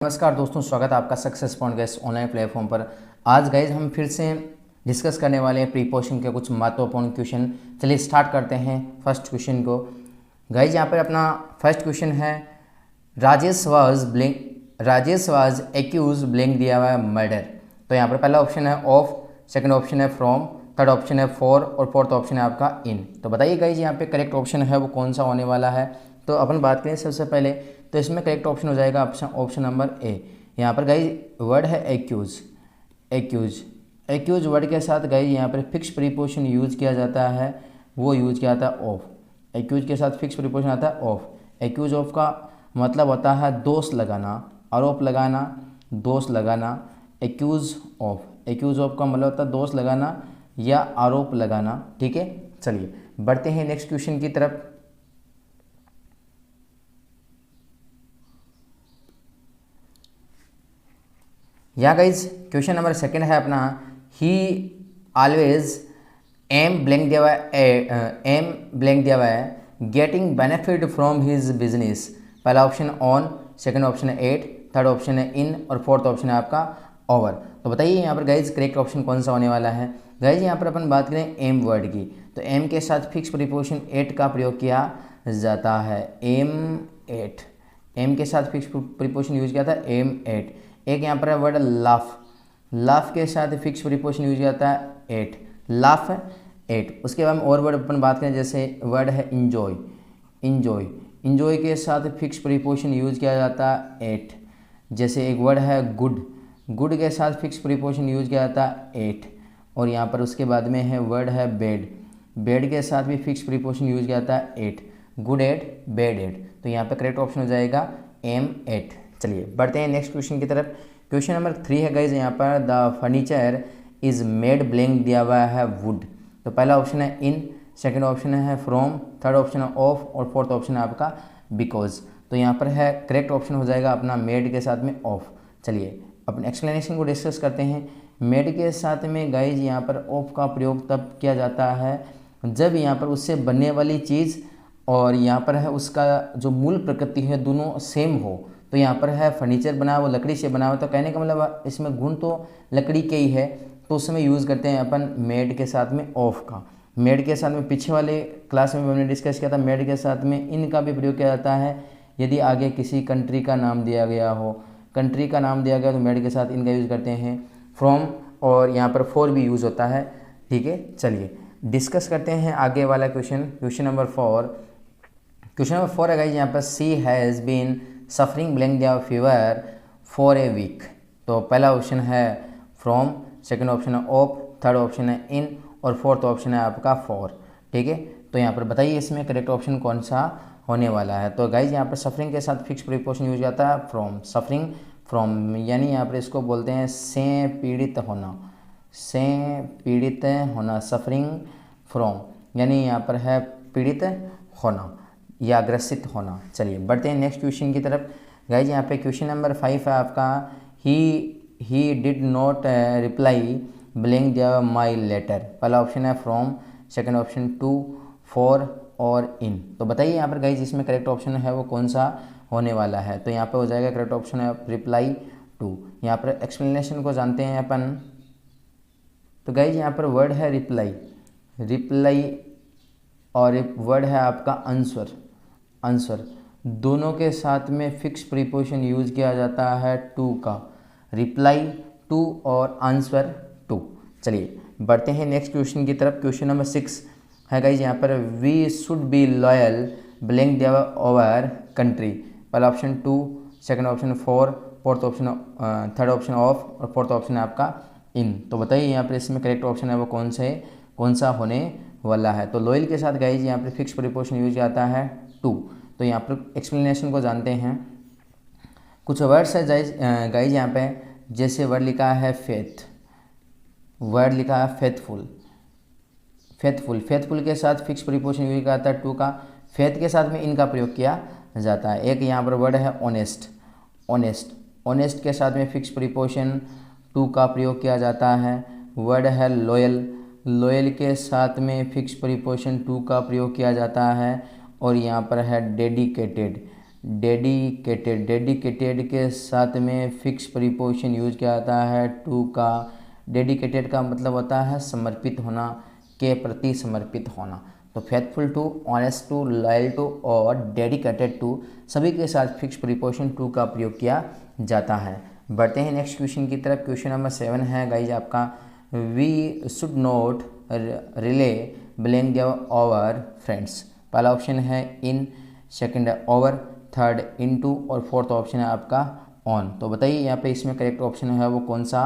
नमस्कार दोस्तों, स्वागत है आपका success point guys online platform पर। आज गाइस हम फिर से डिस्कस करने वाले हैं प्रीपोजिशन के कुछ महत्वपूर्ण क्वेश्चन। चलिए स्टार्ट करते हैं फर्स्ट क्वेश्चन को। गाइस यहाँ पर अपना फर्स्ट क्वेश्चन है राजेश वाज एक्यूज ब्लैंक दिया हुआ है मर्डर। तो यहाँ पर पहला ऑप्शन है ऑफ, सेकंड ऑप्शन है फ्रॉम, थर्ड ऑप्शन है फॉर और फोर्थ ऑप्शन है आपका इन। तो बताइए गाइस यहाँ पे करेक्ट ऑप्शन है वो कौन सा होने वाला है। तो अपन बात करें सबसे पहले, तो इसमें करेक्ट ऑप्शन हो जाएगा ऑप्शन नंबर ए। यहाँ पर गाइस वर्ड है एक्यूज वर्ड के साथ गाइस यहाँ पर फिक्स प्रीपोजिशन यूज किया जाता है, वो यूज किया जाता है ऑफ। एक्यूज के साथ फिक्स प्रीपोजिशन आता है ऑफ। एक्यूज ऑफ का मतलब होता है दोष लगाना, आरोप लगाना, दोष लगाना। एक्यूज ऑफ का मतलब होता है दोष लगाना या आरोप लगाना। ठीक है, चलिए बढ़ते हैं नेक्स्ट क्वेश्चन की तरफ। Yeah guys question number second है अपना, ही ऑलवेज एम ब्लैंक दिया हुआ है getting benefit from his business. पहला ऑप्शन ऑन, सेकंड ऑप्शन है एट, थर्ड ऑप्शन है इन और फोर्थ ऑप्शन है आपका ओवर। तो बताइए यहाँ पर गाइज करेक्ट ऑप्शन कौन सा होने वाला है। गाइज यहाँ पर अपन बात करें एम वर्ड की, तो एम के साथ फिक्स प्रीपोजिशन एट का प्रयोग किया जाता है। एम के साथ फिक्स प्रीपोजिशन यूज किया था एम एट। एक यहाँ पर है वर्ड लाफ के साथ फिक्स प्रीपोजिशन यूज किया जाता है एट, लाफ एट। उसके बाद में और वर्ड अपन बात करें, जैसे वर्ड है इंजॉय के साथ फिक्स प्रीपोजिशन यूज किया जाता है एट। जैसे एक वर्ड है गुड के साथ फिक्स प्रीपोजिशन यूज किया जाता है एट। और यहाँ पर उसके बाद में है वर्ड है बेड के साथ भी फिक्स प्रीपोजिशन यूज किया जाता है at, good at, bad at. तो यहाँ पर करेक्ट ऑप्शन हो जाएगा एम एट। चलिए बढ़ते हैं नेक्स्ट क्वेश्चन की तरफ। क्वेश्चन नंबर 3 है गाइज यहाँ पर, the furniture is made blank दिया हुआ है वुड। तो पहला ऑप्शन है इन, सेकंड ऑप्शन है फ्रॉम, थर्ड ऑप्शन है ऑफ और फोर्थ ऑप्शन है आपका बिकॉज। तो यहाँ पर है करेक्ट ऑप्शन हो जाएगा अपना मेड के साथ में ऑफ। चलिए अपन एक्सप्लेनेशन को डिस्कस करते हैं। मेड के साथ में गाइज यहाँ पर ऑफ का प्रयोग तब किया जाता है जब यहाँ पर उससे बनने वाली चीज़ और यहाँ पर है उसका जो मूल प्रकृति है दोनों सेम हो। तो यहाँ पर है फर्नीचर बना वो लकड़ी से बना हुआ, तो कहने का मतलब इसमें गुण तो लकड़ी के ही है, तो उस समय यूज़ करते हैं अपन मेड के साथ में ऑफ का। मेड के साथ में पीछे वाले क्लास में हमने डिस्कस किया था, मेड के साथ में इन का भी प्रयोग किया जाता है यदि आगे किसी कंट्री का नाम दिया गया हो। कंट्री का नाम दिया गया तो मेड के साथ इनका यूज़ करते हैं। फ्रॉम और यहाँ पर फॉर भी यूज़ होता है। ठीक है, चलिए डिस्कस करते हैं आगे वाला क्वेश्चन नंबर 4। क्वेश्चन नंबर 4 है गाइस यहाँ पर, सी हैज़ बीन सफरिंग ब्लैंक दिया फीवर फॉर ए वीक। तो पहला ऑप्शन है फ्रॉम, सेकंड ऑप्शन है ऑफ, थर्ड ऑप्शन है इन और फोर्थ ऑप्शन है आपका फॉर। ठीक है, तो यहाँ पर बताइए इसमें करेक्ट ऑप्शन कौन सा होने वाला है। तो गाइज यहाँ पर सफरिंग के साथ फिक्स प्रीपोजिशन यूज जाता है फ्रॉम, सफरिंग फ्रॉम, यानी यहाँ पर इसको बोलते हैं से पीड़ित होना, सफरिंग फ्रॉम यानी यहाँ पर है पीड़ित होना या ग्रसित होना। चलिए बढ़ते हैं नेक्स्ट क्वेश्चन की तरफ। गाइज यहाँ पे क्वेश्चन नंबर 5 है आपका, he did not reply blank दिया माई लेटर। पहला ऑप्शन है from, second option to, for और इन। तो बताइए यहाँ पर गाइज इसमें करेक्ट ऑप्शन है वो कौन सा होने वाला है। तो यहाँ पे हो जाएगा करेक्ट ऑप्शन है रिप्लाई टू। यहाँ पर एक्सप्लेनेशन को जानते हैं अपन। तो गाइज यहाँ पर वर्ड है रिप्लाई और एक वर्ड है आपका आंसर, दोनों के साथ में फिक्स प्रीपोजिशन यूज किया जाता है टू का, रिप्लाई टू और आंसर टू। चलिए बढ़ते हैं नेक्स्ट क्वेश्चन की तरफ। क्वेश्चन नंबर 6 है गाइज यहाँ पर, we should be loyal blank दिया हुआ ओवर कंट्री। पहला option to, second option for, fourth option, third option of और फोर्थ ऑप्शन है आपका इन। तो बताइए यहाँ पर इसमें करेक्ट ऑप्शन है वो कौन सा होने वाला है। तो लॉयल के साथ गाइज यहाँ पर फिक्स प्रीपोजिशन यूज आता है टू। तो यहाँ पर एक्सप्लेनेशन को जानते हैं। कुछ वर्ड्स है गाइज यहाँ पे, जैसे वर्ड लिखा है फेथफुल के साथ फिक्स प्रीपोजिशन यूज किया जाता है टू का, फेथ के साथ में इनका प्रयोग किया जाता है। एक यहाँ पर वर्ड है ऑनेस्ट के साथ में फिक्स प्रीपोजिशन टू का प्रयोग किया जाता है। वर्ड है लॉयल के साथ में फिक्स प्रीपोजिशन टू का प्रयोग किया जाता है। और यहाँ पर है डेडिकेटेड, डेडिकेटेड के साथ में फिक्स प्रीपोजिशन यूज किया जाता है टू का। डेडिकेटेड का मतलब होता है समर्पित होना, के प्रति समर्पित होना। तो faithful to, honest to, loyal to और डेडिकेटेड टू सभी के साथ फिक्स प्रीपोजिशन टू का प्रयोग किया जाता है। बढ़ते हैं नेक्स्ट क्वेश्चन की तरफ। क्वेश्चन नंबर 7 है गाइज आपका, we should not rely blank our friends. पहला ऑप्शन है इन, सेकंड है ओवर, थर्ड इनटू और फोर्थ ऑप्शन है आपका ऑन। तो बताइए यहाँ पे इसमें करेक्ट ऑप्शन है वो कौन सा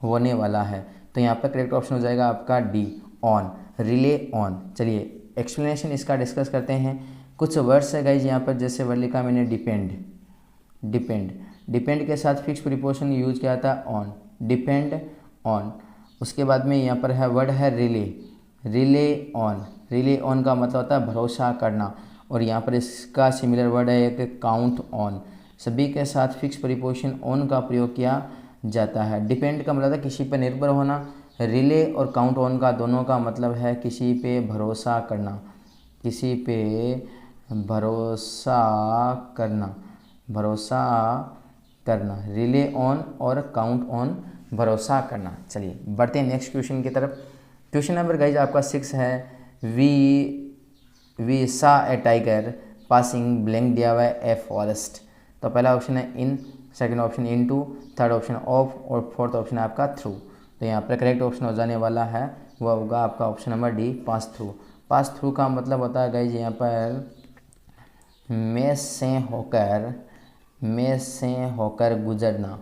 होने वाला है। तो यहाँ पे करेक्ट ऑप्शन हो जाएगा आपका डी, ऑन, रिले ऑन। चलिए एक्सप्लेनेशन इसका डिस्कस करते हैं। कुछ वर्ड्स है गाइज यहाँ पर, जैसे वर्ड लिखा मैंने डिपेंड, डिपेंड, डिपेंड के साथ फिक्स प्रीपोजिशन यूज किया था ऑन, डिपेंड ऑन। उसके बाद में यहाँ पर है वर्ड है relay, relay on. Relay on का मतलब होता है भरोसा करना, और यहाँ पर इसका सिमिलर वर्ड है एक काउंट ऑन। सभी के साथ फिक्स प्रीपोजिशन ऑन का प्रयोग किया जाता है। डिपेंड का मतलब है किसी पर निर्भर होना, रिले और काउंट ऑन का दोनों का मतलब है किसी पे भरोसा करना, किसी पे भरोसा करना, भरोसा करना। रिले ऑन और काउंट ऑन, भरोसा करना। चलिए बढ़ते हैं नेक्स्ट क्वेश्चन की तरफ। क्वेश्चन नंबर गाइज आपका 6 है, we saw A tiger passing blank दिया हुआ है ए फॉरेस्ट। तो पहला ऑप्शन है in, second option into, third option of और फोर्थ ऑप्शन है आपका थ्रू। तो यहाँ पर करेक्ट ऑप्शन हो जाने वाला है वह होगा आपका option number D, pass through. Pass through का मतलब होता है गाइज यहाँ पर में से होकर, में से होकर गुजरना,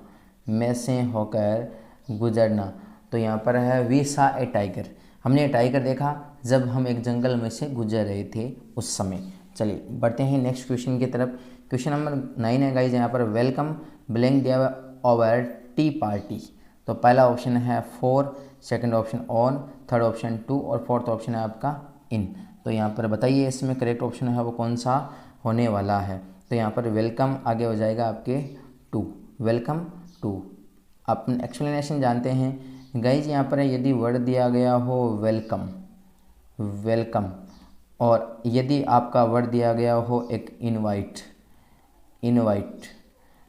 में से होकर गुजरना। तो यहाँ पर है वी सा ए टाइगर, हमने टाइगर देखा जब हम एक जंगल में से गुजर रहे थे उस समय। चलिए बढ़ते हैं नेक्स्ट क्वेश्चन की तरफ। क्वेश्चन नंबर 9 है गाइज यहाँ पर, वेलकम ब्लैंक दिया हुआ ओवर टी पार्टी। तो पहला ऑप्शन है for, second option on, third option to और फोर्थ ऑप्शन है आपका इन। तो यहाँ पर बताइए इसमें करेक्ट ऑप्शन है वो कौन सा होने वाला है। तो यहाँ पर वेलकम आगे हो जाएगा आपके टू, वेलकम टू। अपन एक्सप्लेनेशन जानते हैं गाइज यहाँ पर यदि वर्ड दिया गया हो वेलकम, वेलकम, और यदि आपका वर्ड दिया गया हो एक इनवाइट, इनवाइट,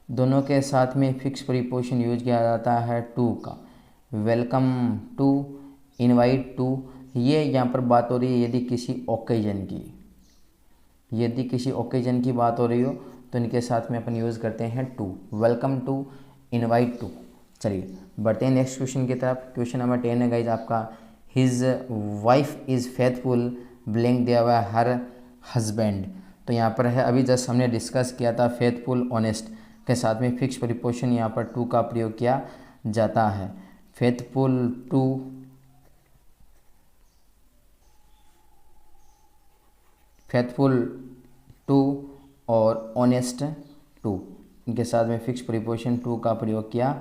दोनों के साथ में फिक्स प्रीपोजिशन यूज किया जाता है टू का। Welcome to, invite to. ये यहाँ पर बात हो रही है यदि किसी ओकेजन की, यदि किसी ओकेजन की बात हो रही हो तो इनके साथ में अपन यूज़ करते हैं to, welcome to, invite to. चलिए बढ़ते हैं नेक्स्ट क्वेश्चन की तरफ। क्वेश्चन नंबर 10 है गाइज आपका, his wife is faithful blank दिया हुआ है हर हस्बैंड। तो यहाँ पर है अभी जस्ट हमने डिस्कस किया था फेथफुल ऑनेस्ट के साथ में फिक्स प्रीपोजिशन यहाँ पर टू का प्रयोग किया जाता है। फेथफुल टू, फेथफुल टू और ऑनेस्ट टू, इनके साथ में फिक्स प्रीपोजिशन टू का प्रयोग किया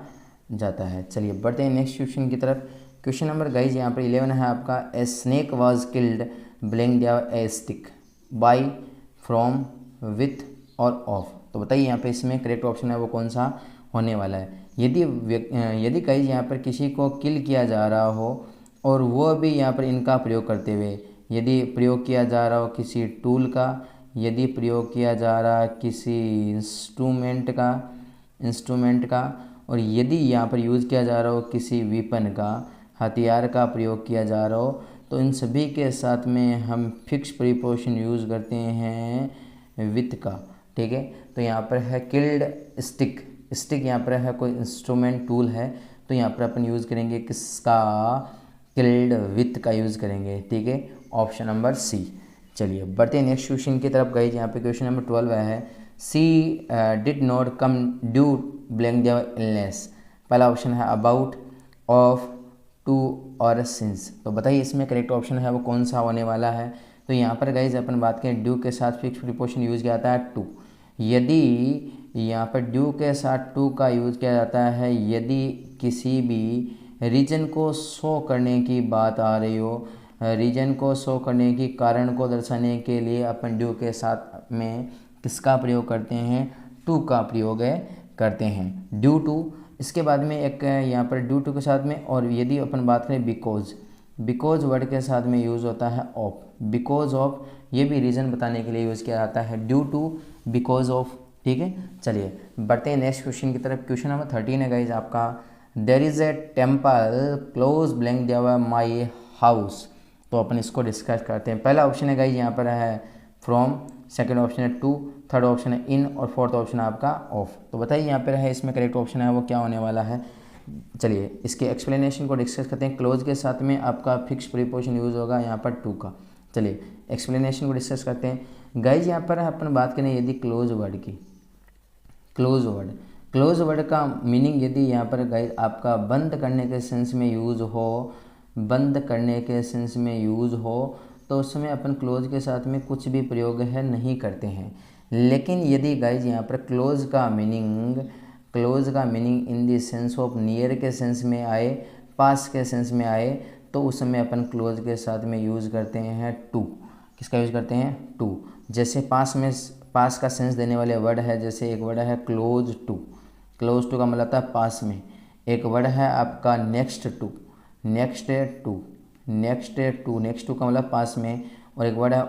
जाता है। चलिए बढ़ते हैं नेक्स्ट क्वेश्चन की तरफ। क्वेश्चन नंबर गाइज यहाँ पर 11 है आपका, a snake was killed blank दिया a stick by, from, with और ऑफ। तो बताइए यहाँ पे इसमें करेक्ट ऑप्शन है वो कौन सा होने वाला है। यदि गाइज यहाँ पर किसी को किल किया जा रहा हो और वो भी यहाँ पर इनका प्रयोग करते हुए, यदि प्रयोग किया जा रहा हो किसी टूल का, यदि प्रयोग किया जा रहा है किसी इंस्ट्रूमेंट का, और यदि यहाँ पर यूज़ किया जा रहा हो किसी वेपन का, हथियार का प्रयोग किया जा रहा हो, तो इन सभी के साथ में हम फिक्स प्रीपोजिशन यूज़ करते हैं विथ का। ठीक है, तो यहाँ पर है किल्ड स्टिक, स्टिक यहाँ पर है कोई इंस्ट्रूमेंट टूल है, तो यहाँ पर अपन यूज़ करेंगे किसका, किल्ड विथ का यूज़ करेंगे। ठीक है, ऑप्शन नंबर सी। चलिए बढ़ते हैं नेक्स्ट क्वेश्चन की तरफ गाइज। यहाँ पे क्वेश्चन नंबर 12 है, she did not come due blank दिया इलनेस। पहला ऑप्शन है अबाउट, ऑफ, टू और सिंस। तो बताइए इसमें करेक्ट ऑप्शन है वो कौन सा होने वाला है। तो यहाँ पर गाइज अपन बात करें ड्यू के साथ फिक्स प्रीपोजिशन यूज़ किया जाता है टू। यदि यहाँ पर ड्यू के साथ टू का यूज़ किया जाता है यदि किसी भी रीजन को शो करने की बात आ रही हो, रीजन को शो करने की, कारण को दर्शाने के लिए अपन ड्यू के साथ में किसका प्रयोग करते हैं, टू का प्रयोग करते हैं, ड्यू टू। इसके बाद में एक यहाँ पर ड्यू टू के साथ में, और यदि अपन बात करें बिकॉज, बिकॉज वर्ड के साथ में यूज़ होता है ऑफ, बिकॉज ऑफ, ये भी रीज़न बताने के लिए यूज़ किया जाता है ड्यू टू, बिकॉज ऑफ ठीक है, चलिए बढ़ते हैं नेक्स्ट क्वेश्चन की तरफ। क्वेश्चन नंबर 13 है गाइज आपका, there is a temple close blank दिया हुआ है माई हाउस। तो अपन इसको डिस्कस करते हैं। पहला ऑप्शन है गाइज यहाँ पर है फ्रॉम, सेकंड ऑप्शन है टू, थर्ड ऑप्शन है इन और फोर्थ ऑप्शन है आपका ऑफ। तो बताइए यहाँ पर है इसमें करेक्ट ऑप्शन है वो क्या होने वाला है। चलिए इसके एक्सप्लेनेशन को डिस्कस करते हैं। क्लोज के साथ में आपका फिक्स प्रीपोजिशन यूज़ होगा यहाँ पर टू का। चलिए एक्सप्लेनेशन को डिस्कस करते हैं। गाइज यहाँ पर अपन बात करें यदि क्लोज वर्ड की, क्लोज वर्ड का मीनिंग यदि यहाँ पर गाइज आपका बंद करने के सेंस में यूज़ हो, बंद करने के सेंस में यूज़ हो, तो उस समय अपन क्लोज के साथ में कुछ भी प्रयोग है नहीं करते हैं। लेकिन यदि गाइज यहाँ पर क्लोज का meaning in the sense of near के सेंस में आए, पास के सेंस में आए, तो उस समय अपन क्लोज के साथ में यूज़ करते हैं टू। किसका यूज़ करते हैं? टू। जैसे पास का सेंस देने वाले वर्ड है, जैसे एक वर्ड है क्लोज टू का मतलब था पास में। एक वर्ड है आपका नेक्स्ट टू का मतलब पास में। और एक वर्ड है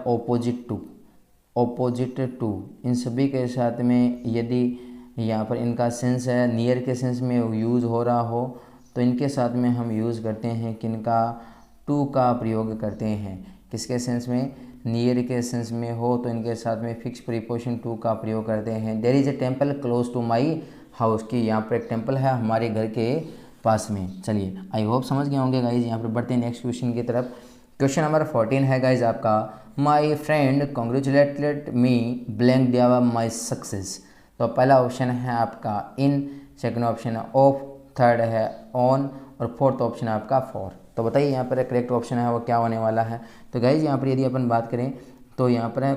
ऑपोजिट टू। इन सभी के साथ में यदि यहाँ पर इनका सेंस है नियर के सेंस में यूज़ हो रहा हो, तो इनके साथ में हम यूज़ करते हैं किनका? टू का प्रयोग करते हैं। किसके सेंस में? नियर के सेंस में हो तो इनके साथ में फिक्स प्रीपोजिशन टू का प्रयोग करते हैं। There is a temple close to my house, की यहाँ पर एक टेम्पल है हमारे घर के पास में। चलिए आई होप समझ गए होंगे गाइज। यहाँ पर बढ़ते हैं नेक्स्ट क्वेश्चन की तरफ। क्वेश्चन नंबर 14 है गाइज आपका, my friend congratulated me blank दिया हुआ माई सक्सेस। तो पहला ऑप्शन है आपका इन, सेकंड ऑप्शन है ऑफ, थर्ड है ऑन और फोर्थ ऑप्शन है आपका फॉर। तो बताइए यहाँ पर करेक्ट ऑप्शन है वो क्या होने वाला है। तो गाइज यहाँ पर यदि अपन बात करें तो यहाँ पर है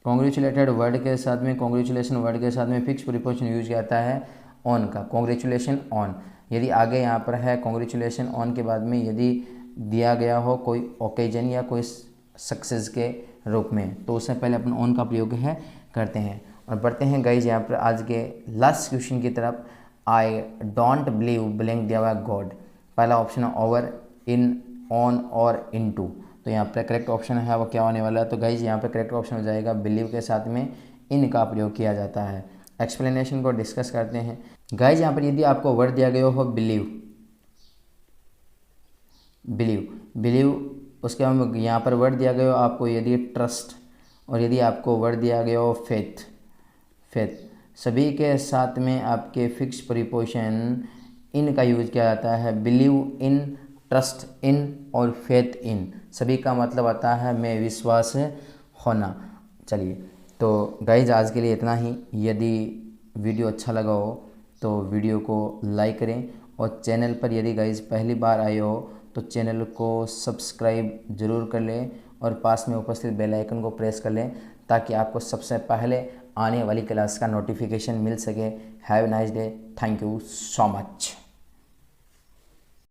कॉन्ग्रेचुलेटेड वर्ड के साथ में, कॉन्ग्रेचुलेशन वर्ड के साथ में फिक्स प्रीपोजिशन यूज किया जाता है ऑन का, कॉन्ग्रेचुलेशन ऑन। यदि आगे यहाँ पर है कॉन्ग्रेचुलेशन ऑन के बाद में यदि दिया गया हो कोई ओकेजन या कोई सक्सेस के रूप में, तो उससे पहले अपन ऑन का प्रयोग है करते हैं। और बढ़ते हैं गाइज यहाँ पर आज के लास्ट क्वेश्चन की तरफ। आई डोंट बिलीव ब्लैंक दिया हुआ गॉड। पहला ऑप्शन है ओवर, इन, ऑन और इन टू। तो यहाँ पर करेक्ट ऑप्शन है वो क्या होने वाला है। तो गाइज यहाँ पर करेक्ट ऑप्शन हो जाएगा बिलीव के साथ में इन का प्रयोग किया जाता है। एक्सप्लेनेशन को डिस्कस करते हैं। गाइज यहाँ पर यदि आपको वर्ड दिया गया हो बिलीव, उसके बाद यहाँ पर वर्ड दिया गया हो आपको यदि ट्रस्ट, और यदि आपको वर्ड दिया गया हो फेथ, सभी के साथ में आपके फिक्स प्रीपोजिशन इन का यूज किया जाता है। बिलीव इन, ट्रस्ट इन और फेथ इन, सभी का मतलब आता है में विश्वास होना। चलिए तो गाइज आज के लिए इतना ही। यदि वीडियो अच्छा लगा हो तो वीडियो को लाइक करें, और चैनल पर यदि गाइज पहली बार आए हो तो चैनल को सब्सक्राइब जरूर कर लें और पास में उपस्थित बेल आइकन को प्रेस कर लें ताकि आपको सबसे पहले आने वाली क्लास का नोटिफिकेशन मिल सके। Have a nice day. Thank you so much.